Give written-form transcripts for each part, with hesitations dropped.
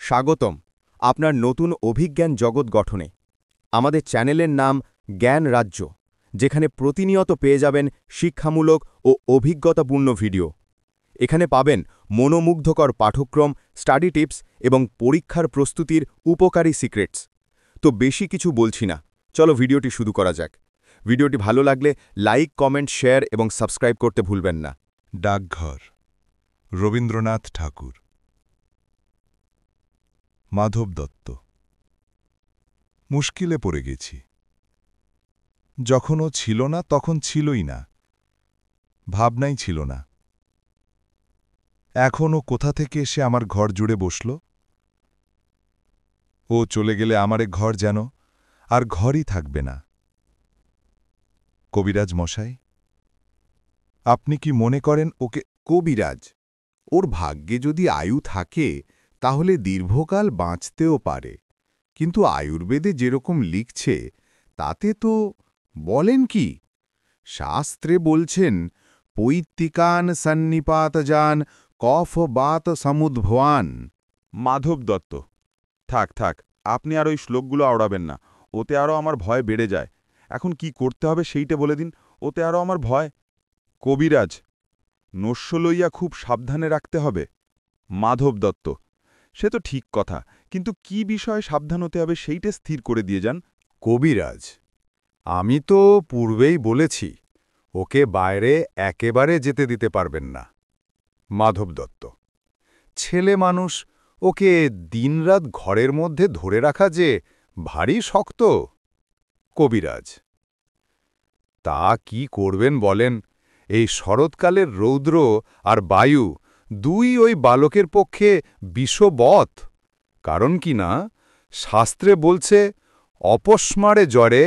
স্বাগতম আপনার নতুন অভিজ্ঞান জগৎ গঠনে। আমাদের চ্যানেলের নাম জ্ঞান রাজ্য, যেখানে প্রতিনিয়ত পেয়ে যাবেন শিক্ষামূলক ও অভিজ্ঞতাপূর্ণ ভিডিও। এখানে পাবেন মনোমুগ্ধকর পাঠ্যক্রম, স্টাডি টিপস এবং পরীক্ষার প্রস্তুতির উপকারী সিক্রেটস। তো বেশি কিছু বলছি না, চলো ভিডিওটি শুরু করা যাক। ভিডিওটি ভালো লাগলে লাইক, কমেন্ট, শেয়ার এবং সাবস্ক্রাইব করতে ভুলবেন না। ডাকঘর, রবীন্দ্রনাথ ঠাকুর। মাধব দত্ত। মুশকিলে পড়ে গেছি। যখন ও ছিল না তখন ছিলই না, ভাবনাই ছিল না। এখন ও কোথা থেকে এসে আমার ঘর জুড়ে বসল? ও চলে গেলে আমারে ঘর যেন আর ঘরই থাকবে না। কবিরাজ মশাই, আপনি কি মনে করেন ওকে? কবিরাজ, ওর ভাগ্যে যদি আয়ু থাকে তাহলে দীর্ঘকাল বাঁচতেও পারে, কিন্তু আয়ুর্বেদে যেরকম লিখছে তাতে তো বলেন কি, শাস্ত্রে বলছেন পৈত্তিকান সন্নিপাতজান কফ বাত সমুদ্ভবান। মাধব দত্ত, থাক থাক, আপনি আর ওই শ্লোকগুলো আওড়াবেন না, ওতে আরও আমার ভয় বেড়ে যায়। এখন কি করতে হবে সেইটা বলে দিন, ওতে আরও আমার ভয়। কবিরাজ, নস্য লইয়া খুব সাবধানে রাখতে হবে। মাধব দত্ত, সে তো ঠিক কথা, কিন্তু কি বিষয়ে সাবধান হতে হবে সেইটা স্থির করে দিয়ে যান। কবিরাজ, আমি তো পূর্বেই বলেছি ওকে বাইরে একেবারে যেতে দিতে পারবেন না। মাধব দত্ত, ছেলে মানুষ, ওকে দিনরাত ঘরের মধ্যে ধরে রাখা যে ভারী শক্ত। কবিরাজ, তা কি করবেন বলেন? এই শরৎকালের রৌদ্র আর বায়ু দুই ওই বালকের পক্ষে বিষবৎ। কারণ কি না, শাস্ত্রে বলছে অপস্মারে জ্বরে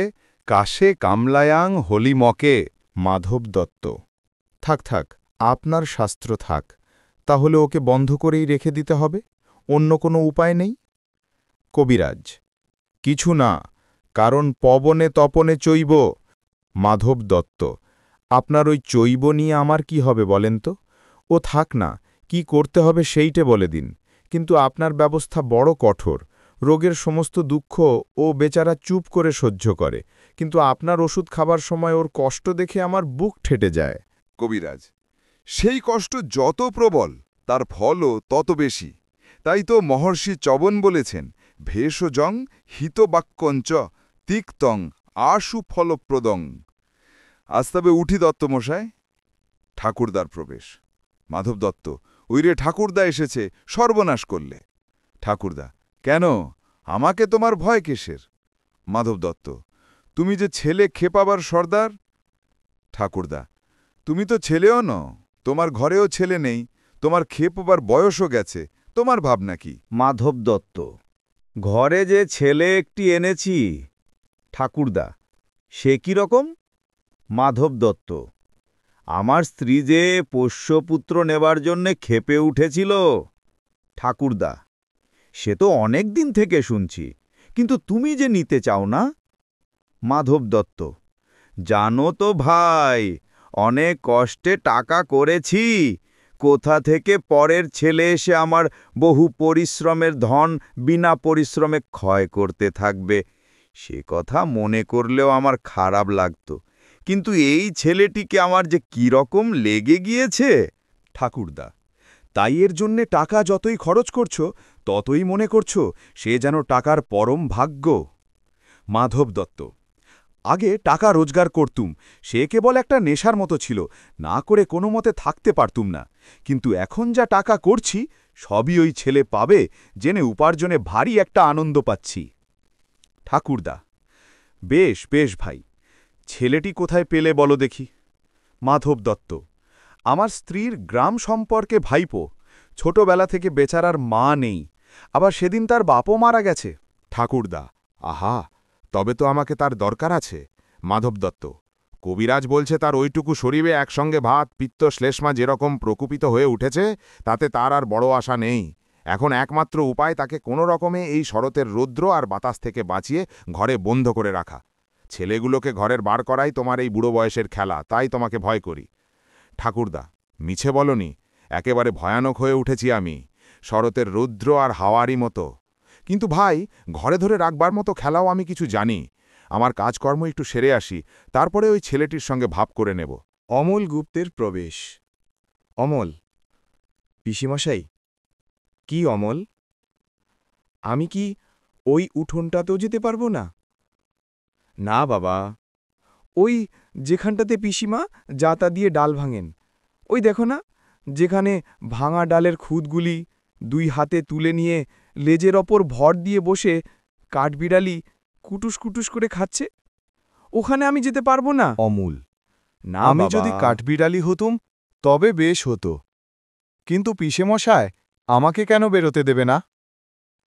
কাশে কামলায়াং হলিমকে। মাধব দত্ত, থাক থাক, আপনার শাস্ত্র থাক। তাহলে ওকে বন্ধ করেই রেখে দিতে হবে? অন্য কোনো উপায় নেই? কবিরাজ, কিছু না, কারণ পবনে তপনে চৈব। মাধব দত্ত, আপনার ওই চৈব নিয়ে আমার কি হবে বলেন তো? ও থাক না, কি করতে হবে সেইটে বলে দিন। কিন্তু আপনার ব্যবস্থা বড় কঠোর। রোগের সমস্ত দুঃখ ও বেচারা চুপ করে সহ্য করে, কিন্তু আপনার ওষুধ খাবার সময় ওর কষ্ট দেখে আমার বুক ঠেটে যায়। কবিরাজ, সেই কষ্ট যত প্রবল তার ফলও তত বেশি। তাই তো মহর্ষি চবন বলেছেন, ভেষজং হিতবাক্যঞ্চ তিক্তং আশু ফলপ্রদং। আজ তবে উঠি দত্তমশাই। ঠাকুরদার প্রবেশ। মাধব দত্ত, ওই রে ঠাকুরদা এসেছে, সর্বনাশ করলে। ঠাকুরদা, কেন, আমাকে তোমার ভয় কিসের? মাধব দত্ত, তুমি যে ছেলে খেপাবার সর্দার। ঠাকুরদা, তুমি তো ছেলেও নও, তোমার ঘরেও ছেলে নেই, তোমার খেপবার বয়সও গেছে, তোমার ভাবনা কি? মাধব দত্ত, ঘরে যে ছেলে একটি এনেছি। ঠাকুরদা, সে কি রকম? মাধব দত্ত, আমার স্ত্রী যে পোষ্যপুত্র নেবার জন্যে ক্ষেপে উঠেছিল। ঠাকুরদা, সে তো অনেক দিন থেকে শুনছি, কিন্তু তুমি যে নিতে চাও না। মাধব দত্ত, জানো তো ভাই, অনেক কষ্টে টাকা করেছি, কোথা থেকে পরের ছেলে এসে আমার বহু পরিশ্রমের ধন বিনা পরিশ্রমে ক্ষয় করতে থাকবে, সে কথা মনে করলেও আমার খারাপ লাগত। কিন্তু এই ছেলেটিকে আমার যে কিরকম লেগে গিয়েছে। ঠাকুরদা, তাই এর জন্যে টাকা যতই খরচ করছো ততই মনে করছো সে যেন টাকার পরম ভাগ্য। মাধব দত্ত, আগে টাকা রোজগার করতুম, সে কেবল একটা নেশার মতো ছিল, না করে কোনো মতে থাকতে পারতুম না। কিন্তু এখন যা টাকা করছি সবই ওই ছেলে পাবে জেনে উপার্জনে ভারী একটা আনন্দ পাচ্ছি। ঠাকুরদা, বেশ বেশ ভাই, ছেলেটি কোথায় পেলে বলো দেখি? মাধব দত্ত, আমার স্ত্রীর গ্রাম সম্পর্কে ভাইপো, ছোটবেলা থেকে বেচারার মা নেই, আবার সেদিন তার বাপও মারা গেছে। ঠাকুরদা, আহা, তবে তো আমাকে তার দরকার আছে। মাধব দত্ত, কবিরাজ বলছে তার ওইটুকু শরীরে একসঙ্গে ভাত পিত্ত শ্লেষ্মা যেরকম প্রকুপিত হয়ে উঠেছে, তাতে তার আর বড় আশা নেই। এখন একমাত্র উপায় তাকে কোনো রকমে এই শরতের রৌদ্র আর বাতাস থেকে বাঁচিয়ে ঘরে বন্ধ করে রাখা। ছেলেগুলোকে ঘরের বার করাই তোমার এই বুড়ো বয়সের খেলা, তাই তোমাকে ভয় করি। ঠাকুরদা, মিছে বলনি, একেবারে ভয়ানক হয়ে উঠেছি আমি। শরতের রৌদ্র আর হাওয়ারই মতো। কিন্তু ভাই, ঘরে ধরে রাখবার মতো খেলাও আমি কিছু জানি। আমার কাজকর্ম একটু সেরে আসি, তারপরে ওই ছেলেটির সঙ্গে ভাব করে নেব। অমল গুপ্তের প্রবেশ। অমল, পিসিমশাই। কি অমল, আমি কি ওই উঠোনটাতেও যেতে পারবো না? না বাবা, ওই যেখানটাতে পিসিমা যাতা দিয়ে ডাল ভাঙেন, ওই দেখো না, যেখানে ভাঙা ডালের খুদগুলি 2 হাতে তুলে নিয়ে লেজের ওপর ভর দিয়ে বসে কাঠবিড়ালি কুটুস কুটুস করে খাচ্ছে, ওখানে আমি যেতে পারবো না। অমূল, না আমি বাবা। যদি কাঠবিড়ালি হতুম তবে বেশ হতো, কিন্তু পিসেমশায় আমাকে কেন বেরোতে দেবে না?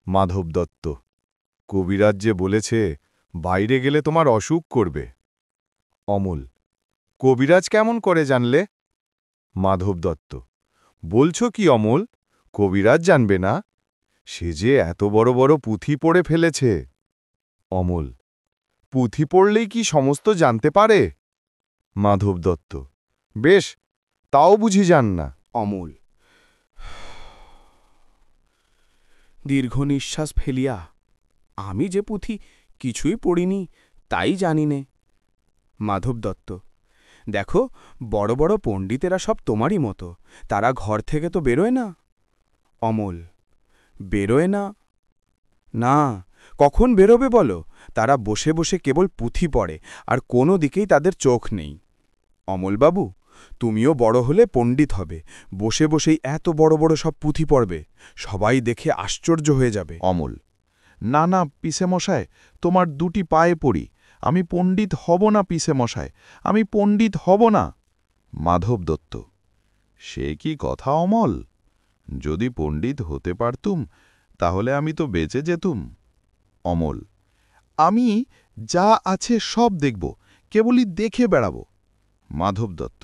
মাধব দত্ত, কবিরাজ যে বলেছে বাইরে গেলে তোমার অসুখ করবে। অমল, কবিরাজ কেমন করে জানলে? মাধব দত্ত, বলছো কি অমল, কবিরাজ জানবে না? সে যে এত বড় বড় পুঁথি পড়ে ফেলেছে। অমল, পুঁথি পড়লেই কি সমস্ত জানতে পারে? মাধব দত্ত, বেশ, তাও বুঝি জান না। অমল দীর্ঘ নিঃশ্বাস ফেলিয়া, আমি যে পুঁথি কিছুই পড়িনি তাই জানি নে। মাধব দত্ত, দেখো, বড় বড় পণ্ডিতেরা সব তোমারই মতো, তারা ঘর থেকে তো বেরোয় না। অমল, বেরোয় না? না, কখন বেরোবে বলো? তারা বসে বসে কেবল পুঁথি পড়ে, আর কোনো দিকেই তাদের চোখ নেই। অমলবাবু, তুমিও বড় হলে পণ্ডিত হবে, বসে বসেই এত বড় বড় সব পুঁথি পড়বে, সবাই দেখে আশ্চর্য হয়ে যাবে। অমল, না না পিসেমশায়, তোমার 2টি পায়ে পড়ি, আমি পণ্ডিত হব না পিসেমশায়, আমি পণ্ডিত হব না। মাধব দত্ত, সে কি কথা অমল, যদি পণ্ডিত হতে পারতুম তাহলে আমি তো বেঁচে যেতুম। অমল, আমি যা আছে সব দেখব, কেবলই দেখে বেড়াব। মাধব দত্ত,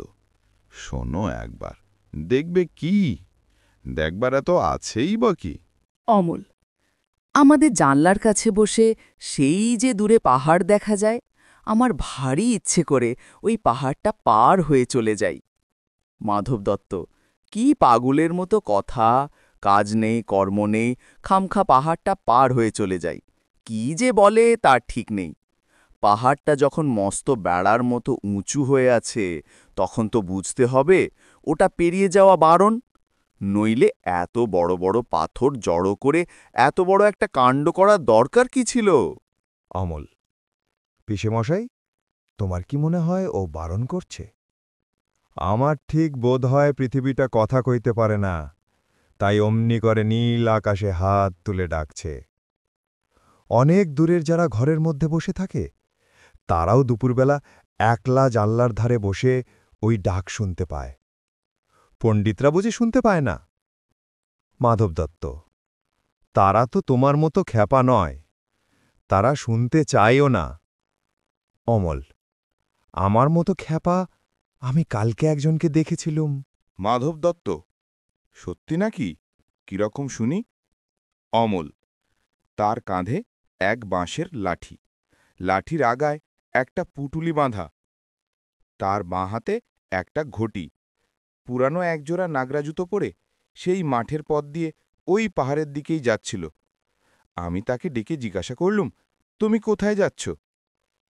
শোনো একবার, দেখবে কি? দেখবার এত আছেই বা কি? অমল, আমাদের জানলার কাছে বসে সেই যে দূরে পাহাড় দেখা যায়, আমার ভারী ইচ্ছে করে ওই পাহাড়টা পার হয়ে চলে যাই। মাধব দত্ত, কি পাগলের মতো কথা, কাজ নেই কর্ম নেই, খামখা পাহাড়টা পার হয়ে চলে যাই। কি যে বলে তার ঠিক নেই। পাহাড়টা যখন মস্ত বেড়ার মতো উঁচু হয়ে আছে, তখন তো বুঝতে হবে ওটা পেরিয়ে যাওয়া বারণ, নইলে এত বড় বড় পাথর জড়ো করে এত বড় একটা কাণ্ড করার দরকার কি ছিল? অমল, পিসেমশাই, তোমার কি মনে হয় ও বারণ করছে? আমার ঠিক বোধ হয় পৃথিবীটা কথা কইতে পারে না, তাই অমনি করে নীল আকাশে হাত তুলে ডাকছে। অনেক দূরের যারা ঘরের মধ্যে বসে থাকে, তারাও দুপুরবেলা একলা জানলার ধারে বসে ওই ডাক শুনতে পায়। পণ্ডিতরা বুঝি শুনতে পায় না? মাধব দত্ত, তারা তো তোমার মতো খ্যাপা নয়, তারা শুনতে চায়ও না। অমল, আমার মতো খ্যাপা আমি কালকে একজনকে দেখেছিলুম। মাধব দত্ত, সত্যি নাকি? কিরকম শুনি? অমল, তার কাঁধে এক বাঁশের লাঠি, লাঠির আগায় একটা পুটুলি বাঁধা, তার বাঁ হাতে একটা ঘটি, পুরানো একজোড়া নাগরা জুতো পরে সেই মাঠের পথ দিয়ে ওই পাহাড়ের দিকেই যাচ্ছিল। আমি তাকে ডেকে জিজ্ঞাসা করলুম, তুমি কোথায় যাচ্ছ?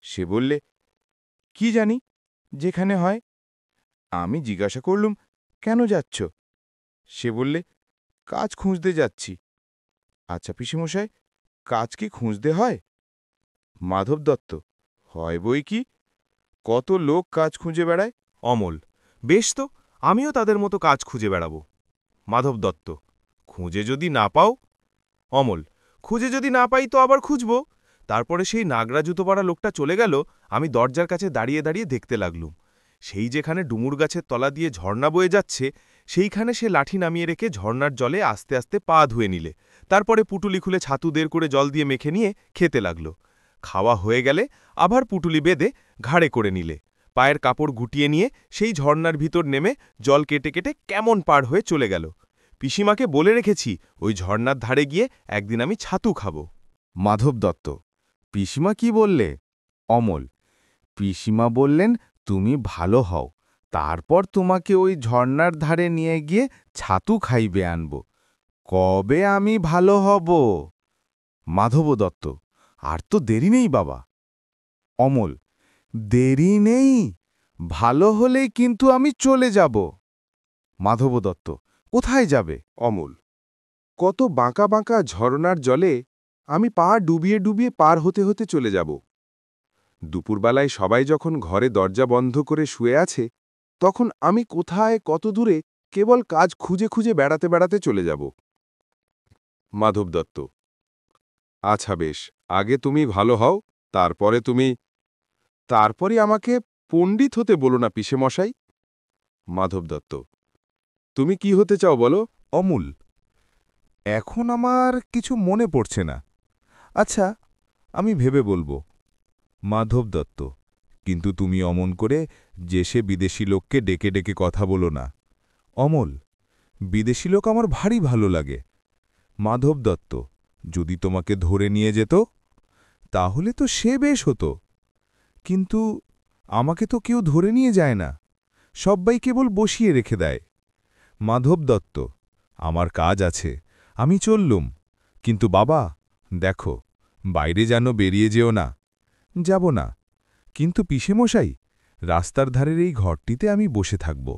সে বললে, কি জানি, যেখানে হয়। আমি জিজ্ঞাসা করলুম, কেন যাচ্ছ? সে বললে, কাজ খুঁজতে যাচ্ছি। আচ্ছা পিসিমশাই, কাজ কি খুঁজতে হয়? মাধব দত্ত, হয় বই কি, কত লোক কাজ খুঁজে বেড়ায়। অমল, বেশ তো, আমিও তাদের মতো কাজ খুঁজে বেড়াব। মাধব দত্ত, খুঁজে যদি না পাও? অমল, খুঁজে যদি না পাই তো আবার খুঁজব। তারপরে সেই নাগরা জুতো পরা লোকটা চলে গেল, আমি দরজার কাছে দাঁড়িয়ে দাঁড়িয়ে দেখতে লাগলুম। সেই যেখানে ডুমুর গাছের তলা দিয়ে ঝর্ণা বয়ে যাচ্ছে, সেইখানে সে লাঠি নামিয়ে রেখে ঝর্ণার জলে আস্তে আস্তে পা ধুয়ে নিলে, তারপরে পুটুলি খুলে ছাতু দের করে জল দিয়ে মেখে নিয়ে খেতে লাগল। খাওয়া হয়ে গেলে আবার পুটুলি বেঁধে ঘাড়ে করে নিলে, পায়ের কাপড় গুটিয়ে নিয়ে সেই ঝর্ণার ভিতর নেমে জল কেটে কেটে কেমন পার হয়ে চলে গেল। পিসিমাকে বলে রেখেছি ওই ঝর্ণার ধারে গিয়ে একদিন আমি ছাতু খাব। মাধব দত্ত, পিসিমা কি বললে? অমল, পিসিমা বললেন তুমি ভালো হও, তারপর তোমাকে ওই ঝর্ণার ধারে নিয়ে গিয়ে ছাতু খাইবে আনব। কবে আমি ভালো হব? মাধব দত্ত, আর তো দেরি নেই বাবা। অমল, দেরি নেই, ভালো হলেই কিন্তু আমি চলে যাব। মাধব দত্ত, কোথায় যাবে? অমল, কত বাঁকা বাঁকা ঝরনার জলে আমি পা ডুবিয়ে ডুবিয়ে পার হতে হতে চলে যাব। দুপুরবেলায় সবাই যখন ঘরে দরজা বন্ধ করে শুয়ে আছে, তখন আমি কোথায় কত দূরে কেবল কাজ খুঁজে খুঁজে বেড়াতে বেড়াতে চলে যাব। মাধব দত্ত, আচ্ছা বেশ, আগে তুমি ভালো হও, তারপরে আমাকে পণ্ডিত হতে বলো না পিসে মশাই। মাধব দত্ত, তুমি কি হতে চাও বলো? অমূল, এখন আমার কিছু মনে পড়ছে না। আচ্ছা, আমি ভেবে বলবো। মাধব দত্ত, কিন্তু তুমি অমন করে যে সে বিদেশি লোককে ডেকে ডেকে কথা বলো না। অমল, বিদেশি লোক আমার ভারী ভালো লাগে। মাধব দত্ত, যদি তোমাকে ধরে নিয়ে যেত তাহলে তো সে বেশ হতো, কিন্তু আমাকে তো কেউ ধরে নিয়ে যায় না, সব্বাই কেবল বসিয়ে রেখে দেয়। মাধব দত্ত, আমার কাজ আছে, আমি চললুম, কিন্তু বাবা দেখো, বাইরে যেন বেরিয়ে যেও না। যাব না, কিন্তু পিসেমশাই, রাস্তার ধারের এই ঘরটিতে আমি বসে থাকব।